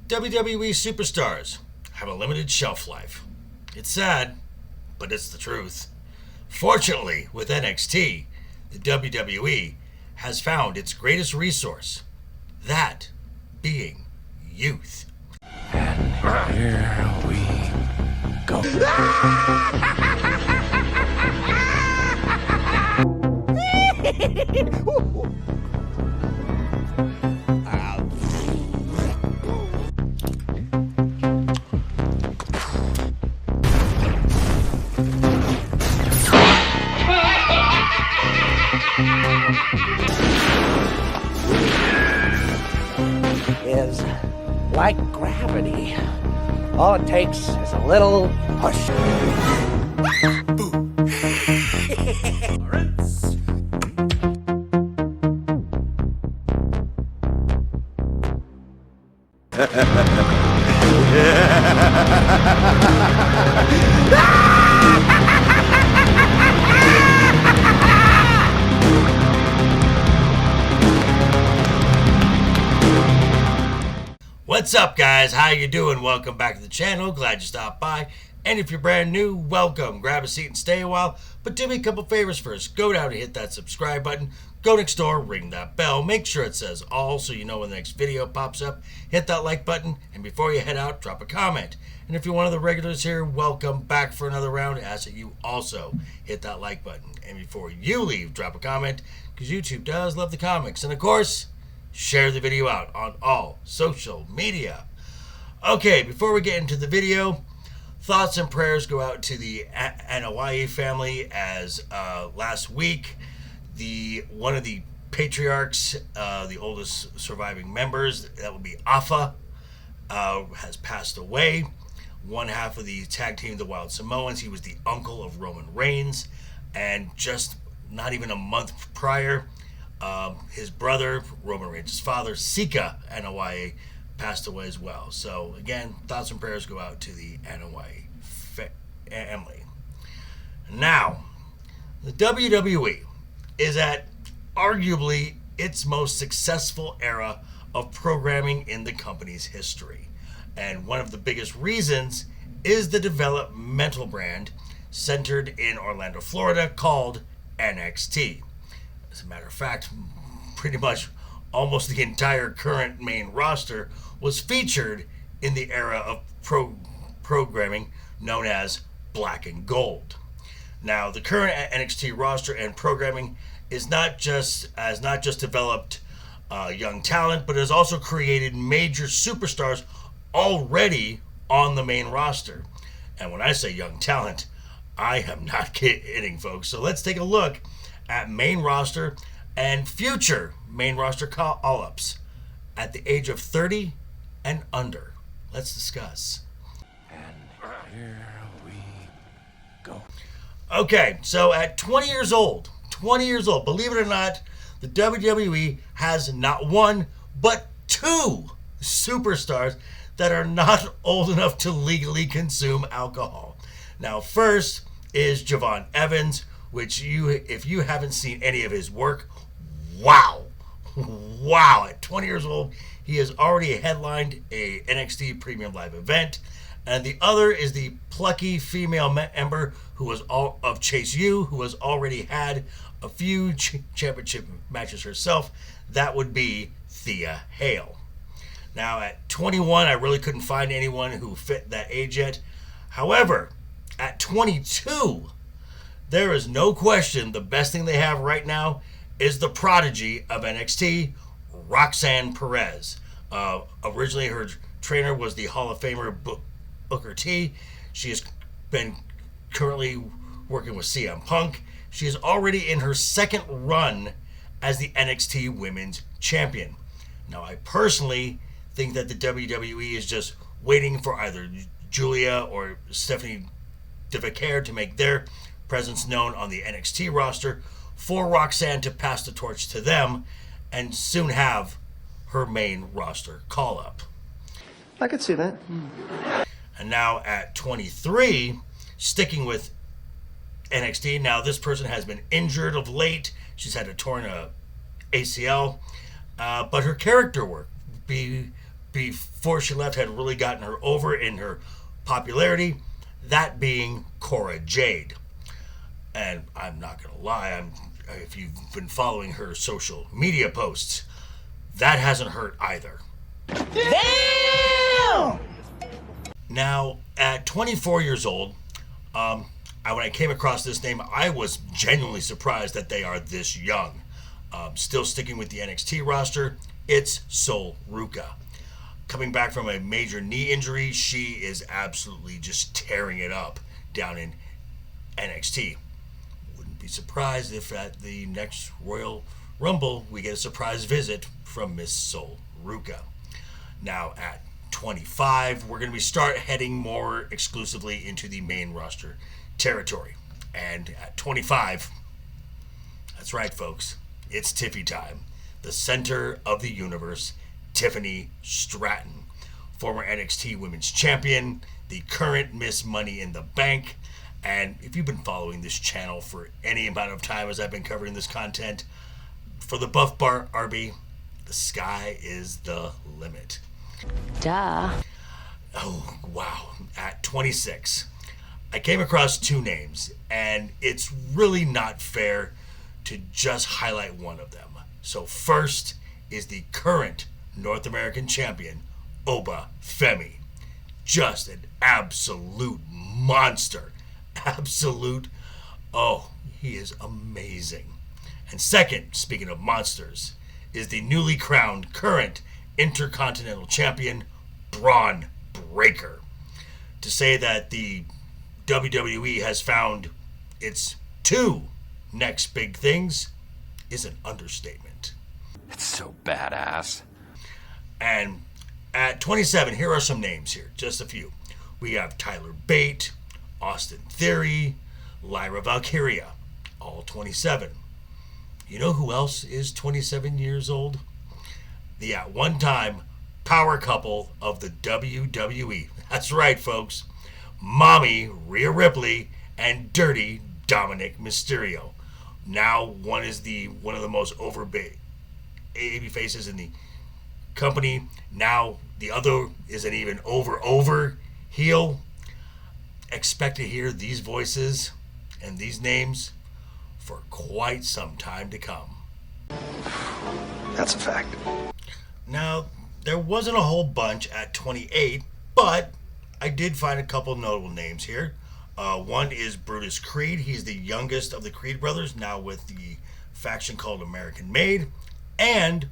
WWE superstars have a limited shelf life. It's sad, but it's the truth. Fortunately, with NXT, the WWE has found its greatest resource, that being youth. And here we go. Is like gravity. All it takes is a little push. What's up, guys? How you doing? Welcome back to the channel. Glad you stopped by. And if you're brand new, welcome. Grab a seat and stay a while. But do me a couple favors first. Go down and hit that subscribe button. Go next door, ring that bell. Make sure it says all so you know when the next video pops up. Hit that like button. And before you head out, drop a comment. And if you're one of the regulars here, welcome back for another round. I ask that you also hit that like button. And before you leave, drop a comment, because YouTube does love the comics. And of course, share the video out on all social media. Okay, before we get into the video, thoughts and prayers go out to the Anoa'i family, as last week, one of the patriarchs, the oldest surviving members, that would be Afa, has passed away. One half of the tag team, the Wild Samoans, he was the uncle of Roman Reigns, and just not even a month prior, his brother, Roman Reigns' father, Sika Anoa'i, passed away as well. So again, thoughts and prayers go out to the Anoa'i family. Now, the WWE is at arguably its most successful era of programming in the company's history. And one of the biggest reasons is the developmental brand centered in Orlando, Florida, called NXT. As a matter of fact, pretty much almost the entire current main roster was featured in the era of programming known as Black and Gold. Now, the current NXT roster and programming is not just developed young talent, but has also created major superstars already on the main roster. And when I say young talent, I am not kidding, folks. So let's take a look at main roster and future main roster call-ups at the age of 30 and under. Let's discuss. And here we go. Okay, so at 20 years old, believe it or not, the WWE has not one, but two superstars that are not old enough to legally consume alcohol. Now, first is Javon Evans, which if you haven't seen any of his work, wow, at 20 years old, he has already headlined a NXT Premium Live event. And the other is the plucky female member who was of Chase U, who has already had a few championship matches herself. That would be Thea Hale. Now, at 21, I really couldn't find anyone who fit that age yet. However, at 22, there is no question the best thing they have right now is the prodigy of NXT, Roxanne Perez. Originally, her trainer was the Hall of Famer Booker T. She has been currently working with CM Punk. She is already in her second run as the NXT Women's Champion. Now, I personally think that the WWE is just waiting for either Julia or Stephanie DeVacare to make their presence known on the NXT roster for Roxanne to pass the torch to them and soon have her main roster call-up. I could see that. And now at 23, sticking with NXT, now this person has been injured of late. She's had a torn ACL, but her character work, be before she left had really gotten her over in her popularity, that being Cora Jade. And I'm not going to lie, if you've been following her social media posts, that hasn't hurt either. Damn! Now, at 24 years old, when I came across this name, I was genuinely surprised that they are this young. Still sticking with the NXT roster, it's Sol Ruca. Coming back from a major knee injury, she is absolutely just tearing it up down in NXT. Wouldn't be surprised if at the next Royal Rumble we get a surprise visit from Miss Sol Ruca. Now at 25, we're going to start heading more exclusively into the main roster territory. And at 25, that's right, folks, it's Tiffy time. The center of the universe, Tiffany Stratton, former NXT Women's Champion, the current Miss Money in the Bank. And if you've been following this channel for any amount of time as I've been covering this content, for the Buff Bar Arby, the sky is the limit. Duh. Oh, wow. At 26, I came across two names, and it's really not fair to just highlight one of them. So first is the current North American champion, Oba Femi. Just an absolute monster. He is amazing. And second, speaking of monsters, is the newly crowned current Intercontinental Champion, Braun Breaker. To say that the WWE has found its two next big things is an understatement. It's so badass. And at 27, here are some names here, just a few. We have Tyler Bate, Austin Theory, Lyra Valkyria, all 27. You know who else is 27 years old? The at one time power couple of the WWE. That's right, folks. Mommy Rhea Ripley and Dirty Dominic Mysterio. Now one of the most over baby faces in the company. Now the other is an even over heel. Expect to hear these voices and these names for quite some time to come. That's a fact. Now, there wasn't a whole bunch at 28, but I did find a couple notable names here. One is Brutus Creed. He's the youngest of the Creed brothers, now with the faction called American Made. And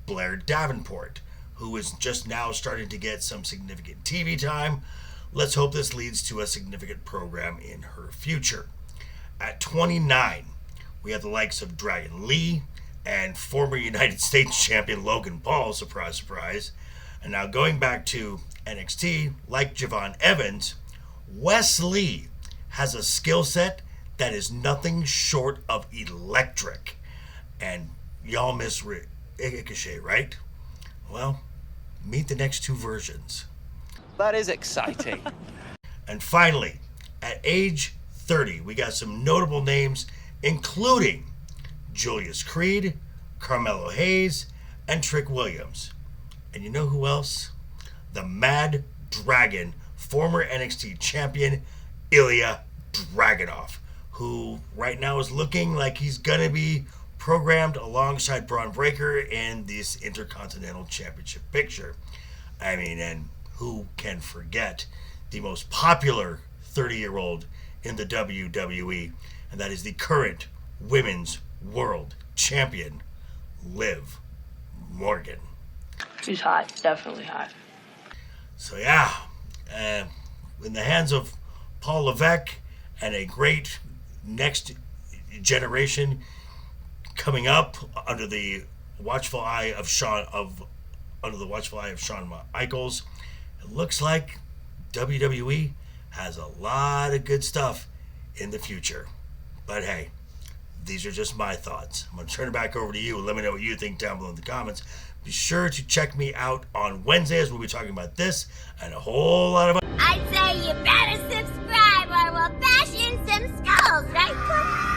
Blair Davenport, who is just now starting to get some significant TV time. Let's hope this leads to a significant program in her future. At 29, we have the likes of Dragon Lee and former United States champion Logan Paul, surprise, surprise. And now going back to NXT, like Javon Evans, Wes Lee has a skill set that is nothing short of electric. And y'all miss Ricochet, right? Well, meet the next two versions. That is exciting. And finally, at age 30, we got some notable names, including Julius Creed, Carmelo Hayes, and Trick Williams. And you know who else? The Mad Dragon, former NXT champion, Ilya Dragunov, who right now is looking like he's going to be programmed alongside Braun Breaker in this Intercontinental Championship picture. I mean, and who can forget the most popular 30-year-old in the WWE, and that is the current Women's World Champion, Liv Morgan. She's hot, definitely hot. So yeah, in the hands of Paul Levesque and a great next generation coming up under the watchful eye of Shawn Michaels, it looks like WWE has a lot of good stuff in the future. But hey, these are just my thoughts. I'm going to turn it back over to you and let me know what you think down below in the comments. Be sure to check me out on Wednesdays. We'll be talking about this and a whole lot of I'd say you better subscribe or we'll bash in some skulls, right, Cook?